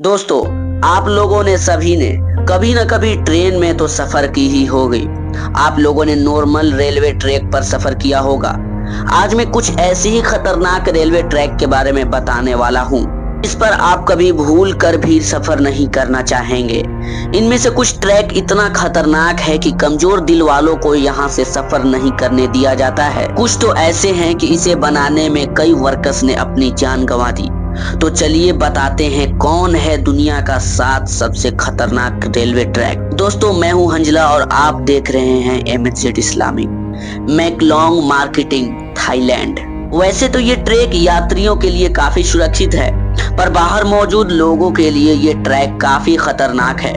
दोस्तों, आप लोगों ने सभी ने कभी न कभी ट्रेन में तो सफर की ही होगी। आप लोगों ने नॉर्मल रेलवे ट्रैक पर सफर किया होगा। आज मैं कुछ ऐसी ही खतरनाक रेलवे ट्रैक के बारे में बताने वाला हूँ। इस पर आप कभी भूल कर भी सफर नहीं करना चाहेंगे। इनमें से कुछ ट्रैक इतना खतरनाक है कि कमजोर दिल वालों को यहाँ से सफर नहीं करने दिया जाता है। कुछ तो ऐसे हैं कि इसे बनाने में कई वर्कर्स ने अपनी जान गंवा दी। तो चलिए बताते हैं कौन है दुनिया का 7 सबसे खतरनाक रेलवे ट्रैक। दोस्तों, मैं हूं हंजला और आप देख रहे हैं MHZ Islamic. Maeklong marketing, Thailand. वैसे तो ये ट्रैक यात्रियों के लिए काफी सुरक्षित है, पर बाहर मौजूद लोगों के लिए ये ट्रैक काफी खतरनाक है।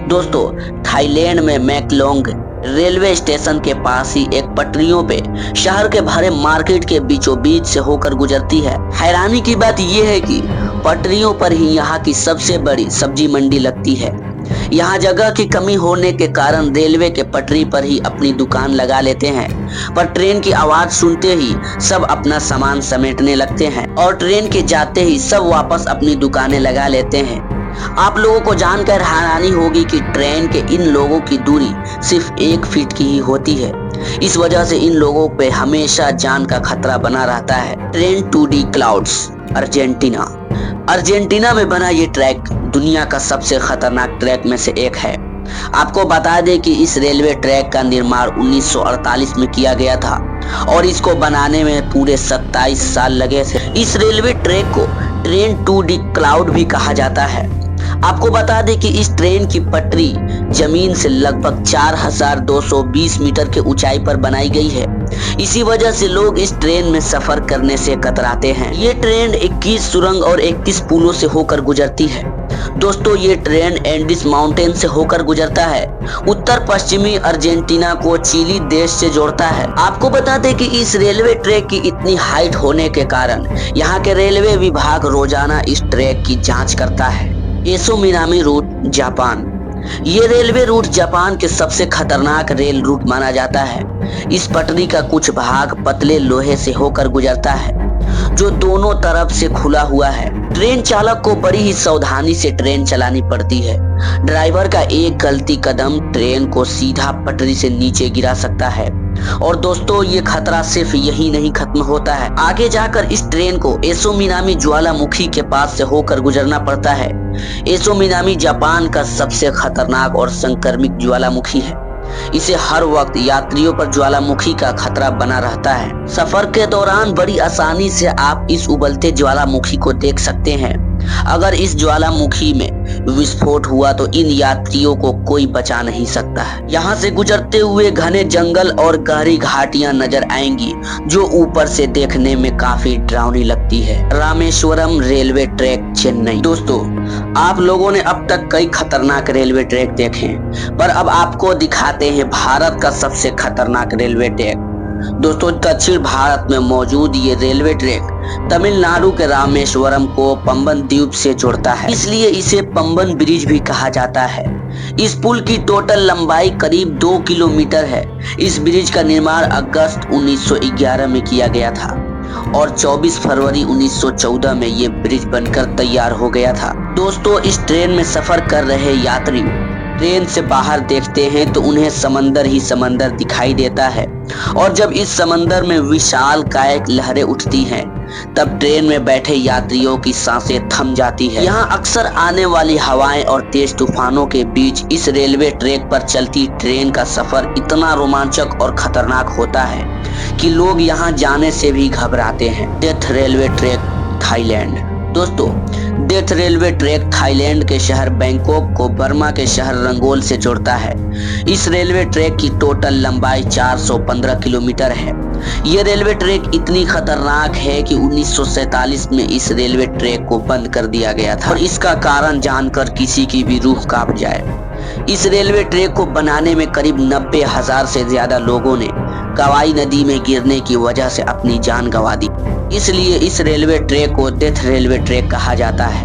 दोस्तों, थाईलैंड में मैकलोंग रेलवे स्टेशन के पास ही एक पटरियों पे शहर के भरे मार्केट के बीचों बीच से होकर गुजरती है। हैरानी की बात यह है कि पटरियों पर ही यहाँ की सबसे बड़ी सब्जी मंडी लगती है। यहाँ जगह की कमी होने के कारण रेलवे के पटरी पर ही अपनी दुकान लगा लेते हैं, पर ट्रेन की आवाज सुनते ही सब अपना सामान समेटने लगते हैं और ट्रेन के जाते ही सब वापस अपनी दुकानें लगा लेते हैं। आप लोगों को जानकर हैरानी होगी कि ट्रेन के इन लोगों की दूरी सिर्फ 1 फीट की ही होती है। इस वजह से इन लोगों पे हमेशा जान का खतरा बना रहता है। Train to the clouds, Argentina. Argentina में बना ये ट्रैक दुनिया का सबसे खतरनाक ट्रैक में से एक है। आपको बता दें कि इस रेलवे ट्रैक का निर्माण 1948 में किया गया था और इसको बनाने में पूरे 27 साल लगे थे। इस रेलवे ट्रैक को ट्रेन टू डी क्लाउड भी कहा जाता है। आपको बता दें कि इस ट्रेन की पटरी जमीन से लगभग 4220 मीटर के ऊंचाई पर बनाई गई है। इसी वजह से लोग इस ट्रेन में सफर करने से कतराते हैं। ये ट्रेन 21 सुरंग और 31 पुलों से होकर गुजरती है। दोस्तों, ये ट्रेन एंडीज माउंटेन से होकर गुजरता है। उत्तर पश्चिमी अर्जेंटीना को चिली देश से जोड़ता है। आपको बता दें कि इस रेलवे ट्रैक की इतनी हाइट होने के कारण यहाँ के रेलवे विभाग रोजाना इस ट्रैक की जांच करता है। Aso Minami route, Japan. ये रेलवे रूट जापान के सबसे खतरनाक रेल रूट माना जाता है। इस पटरी का कुछ भाग पतले लोहे से होकर गुजरता है जो दोनों तरफ से खुला हुआ है। ट्रेन चालक को बड़ी ही सावधानी से ट्रेन चलानी पड़ती है। ड्राइवर का एक गलती कदम ट्रेन को सीधा पटरी से नीचे गिरा सकता है। और दोस्तों, ये खतरा सिर्फ यही नहीं खत्म होता है। आगे जाकर इस ट्रेन को एसो मिनामी ज्वालामुखी के पास से होकर गुजरना पड़ता है। एसो मिनामी जापान का सबसे खतरनाक और संक्रमित ज्वालामुखी है। इसे हर वक्त यात्रियों पर ज्वालामुखी का खतरा बना रहता है। सफर के दौरान बड़ी आसानी से आप इस उबलते ज्वालामुखी को देख सकते हैं। अगर इस ज्वालामुखी में विस्फोट हुआ तो इन यात्रियों को कोई बचा नहीं सकता है। यहाँ से गुजरते हुए घने जंगल और गहरी घाटियां नजर आएंगी जो ऊपर से देखने में काफी डरावनी लगती है। Rameswaram railway track, Chennai. दोस्तों, आप लोगों ने अब तक कई खतरनाक रेलवे ट्रैक देखे, पर अब आपको दिखाते हैं भारत का सबसे खतरनाक रेलवे ट्रैक। दोस्तों, दक्षिण भारत में मौजूद ये रेलवे ट्रैक तमिलनाडु के रामेश्वरम को पंबन द्वीप से जोड़ता है, इसलिए इसे पंबन ब्रिज भी कहा जाता है। इस पुल की टोटल लंबाई करीब 2 किलोमीटर है। इस ब्रिज का निर्माण अगस्त 1911 में किया गया था और 24 फरवरी 1914 में ये ब्रिज बनकर तैयार हो गया था। दोस्तों, इस ट्रेन में सफर कर रहे यात्री ट्रेन से बाहर देखते हैं तो उन्हें समंदर ही समंदर दिखाई देता है और जब इस समंदर में विशाल कायक लहरें उठती हैं तब ट्रेन में बैठे यात्रियों की सांसें थम जाती है। यहाँ अक्सर आने वाली हवाएं और तेज तूफानों के बीच इस रेलवे ट्रैक पर चलती ट्रेन का सफर इतना रोमांचक और खतरनाक होता है कि लोग यहाँ जाने से भी घबराते हैं। Death railway track, Thailand. दोस्तों, डेथ रेलवे ट्रैक थाईलैंड के शहर बैंकॉक को बर्मा के शहर रंगोल से जोड़ता है। इस रेलवे ट्रैक की टोटल लंबाई 415 किलोमीटर है। यह रेलवे ट्रैक इतनी खतरनाक है कि 1947 में इस रेलवे ट्रैक को बंद कर दिया गया था और इसका कारण जानकर किसी की भी रूह कांप जाए। इस रेलवे ट्रैक को बनाने में करीब 90,000 से ज्यादा लोगों ने कवाई नदी में गिरने की वजह से अपनी जान गंवा दी। इसलिए इस रेलवे ट्रैक को डेथ रेलवे ट्रैक कहा जाता है।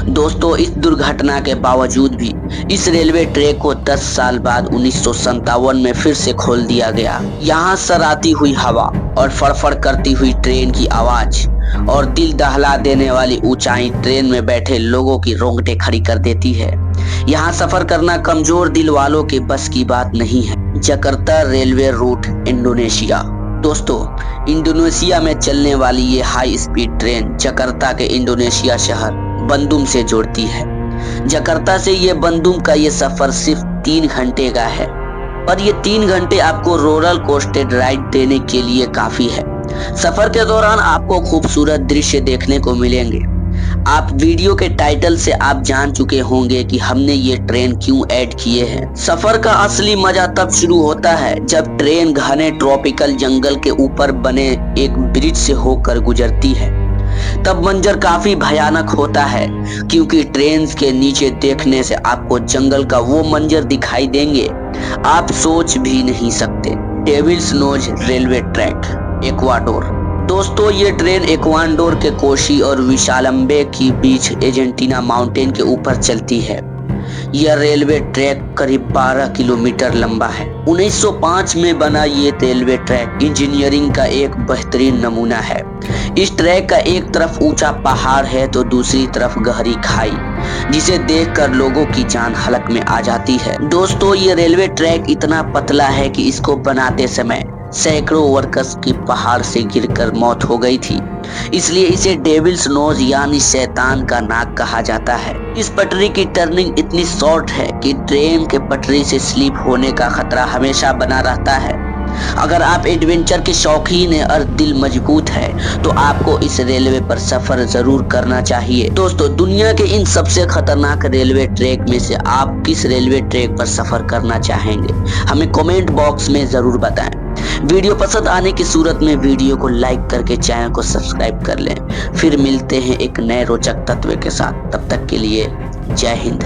दोस्तों, इस दुर्घटना के बावजूद भी इस रेलवे ट्रैक को 10 साल बाद 1957 में फिर से खोल दिया गया। यहाँ सराती हुई हवा और फड़फड़ करती हुई ट्रेन की आवाज और दिल दहला देने वाली ऊंचाई ट्रेन में बैठे लोगों की रोंगटे खड़ी कर देती है। यहाँ सफर करना कमजोर दिल वालों के बस की बात नहीं है। Jakarta railway route, Indonesia. दोस्तों, इंडोनेशिया में चलने वाली ये हाई स्पीड ट्रेन जकार्ता के इंडोनेशिया शहर बंदुम से जोड़ती है। जकार्ता से ये बंदुम का ये सफर सिर्फ 3 घंटे का है, और ये 3 घंटे आपको रोलर कोस्टर राइड देने के लिए काफी है। सफर के दौरान आपको खूबसूरत दृश्य देखने को मिलेंगे। आप वीडियो के टाइटल से आप जान चुके होंगे कि हमने ये ट्रेन क्यों ऐड किए हैं। सफर का असली मजा तब शुरू होता है जब ट्रेन घने ट्रॉपिकल जंगल के ऊपर बने एक ब्रिज से होकर गुजरती है। तब मंजर काफी भयानक होता है, क्योंकि ट्रेन के नीचे देखने से आपको जंगल का वो मंजर दिखाई देंगे आप सोच भी नहीं सकते। Devil's Nose railway track, Ecuador. दोस्तों, ये ट्रेन इक्वाडोर के कोशी और विशालम्बे के बीच अर्जेंटीना माउंटेन के ऊपर चलती है। यह रेलवे ट्रैक करीब 12 किलोमीटर लंबा है। 1905 में बना ये रेलवे ट्रैक इंजीनियरिंग का एक बेहतरीन नमूना है। इस ट्रैक का एक तरफ ऊंचा पहाड़ है तो दूसरी तरफ गहरी खाई, जिसे देखकर लोगों की जान हलक में आ जाती है। दोस्तों, ये रेलवे ट्रैक इतना पतला है कि इसको बनाते समय सैकड़ों वर्कर्स की पहाड़ से गिरकर मौत हो गई थी, इसलिए इसे डेविल्स नोज यानी शैतान का नाक कहा जाता है। इस पटरी की टर्निंग इतनी शॉर्ट है कि ट्रेन के पटरी से स्लिप होने का खतरा हमेशा बना रहता है। अगर आप एडवेंचर के शौकीन हैं और दिल मजबूत है तो आपको इस रेलवे पर सफर जरूर करना चाहिए। दोस्तों, दुनिया के इन सबसे खतरनाक रेलवे ट्रैक में से आप किस रेलवे ट्रैक पर सफर करना चाहेंगे, हमें कमेंट बॉक्स में जरूर बताएं। वीडियो पसंद आने की सूरत में वीडियो को लाइक करके चैनल को सब्सक्राइब कर लें। फिर मिलते हैं एक नए रोचक तत्व के साथ। तब तक के लिए जय हिंद।